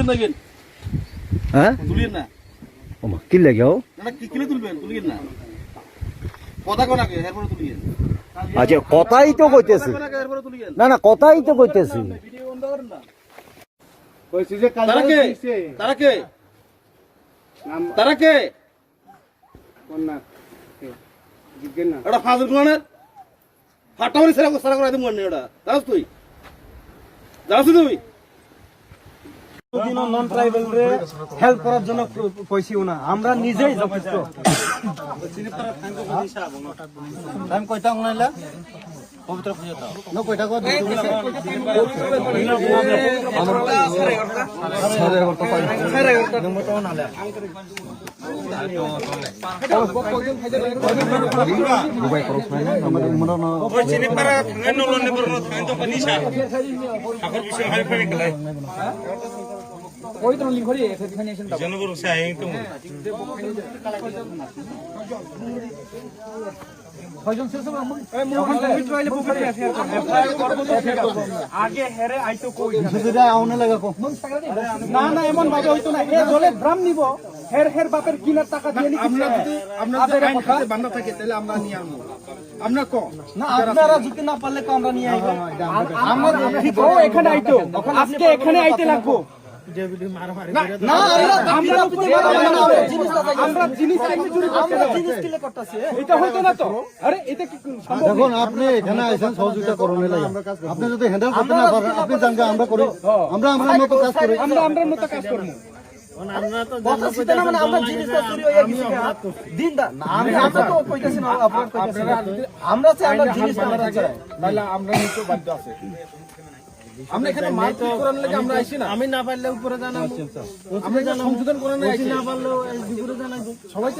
তুলিয়েন না কেন? হ্যাঁ তুলিয়েন না। ওমা কি লাগে ও না কি কিলে তুলবেন? তুলিয়েন না। কথা কোন আগে এরপরে তুলিয়েন। আচ্ছা কথাই তো কইতেছি কথা কোন আগে এরপরে তুলিয়েন। না না কথাই তো কইতেছি ভিডিও বন্ধ করেন না। কইছি যে কাজ তারা কে? তারা কে? তারা কে? কোন না জিজ্ঞেস না এটা ফাজল কোনের ফাটামারি সারা করে দিমু না এটা জানোস তুই তুই দিনও নন ট্রাইবাল রে হেল্প করার জন্য কইছিও না আমরা নিজেই যথেষ্ট টাইম কয়টা উনাইলা পবিত্র খুঁজে ন কয়টা কো আগে হেরে আইতো কই আউনে লাগা কো না না এমন ভাবে হইতো না এ জলে ড্রাম নিব হের হের বাপের কিনার টাকা দিয়ে নি আমরা যদি আইন খাতে বান্ধা থাকে তাহলে আমরা নিয়ে আনবো আমরা কো না আপনারা যদি না পারলে তো আমরা নিয়ে আইবো আমরা ঠিক ও এখানে আইতো আজকে এখানে আইতে লাগবো না আমরা আমরা জিনিস কিলে করতেছি এটা হইতো না তো আরে এটা কি সম্ভব দেখুন আপনি এখানে আইছেন সহযোগিতা করুন লাগে আপনি যদি হ্যান্ডেল করতে না পারেন আপনি জানগা আমরা করি আমরা আমাদের মতো কাজ করি আমরা আমরার মতো কাজ করব কথা সেটা না মানে আমরা জিনিসটা চুরি হয়ে গেছে দিন দা আমরা তো কইতাছি না আপনারা কইতাছেন আমরা চাই আমরা জিনিস আমরা চাই তাহলে আমরা নিতে বাধ্য আছে আমরা এখানে মাল করার লাগে আমরা আইছি না আমি না পারলে উপরে জানাবো আমরা সংশোধন করার আইছি না পারলেও এই দুপুরে জানাবো সবাই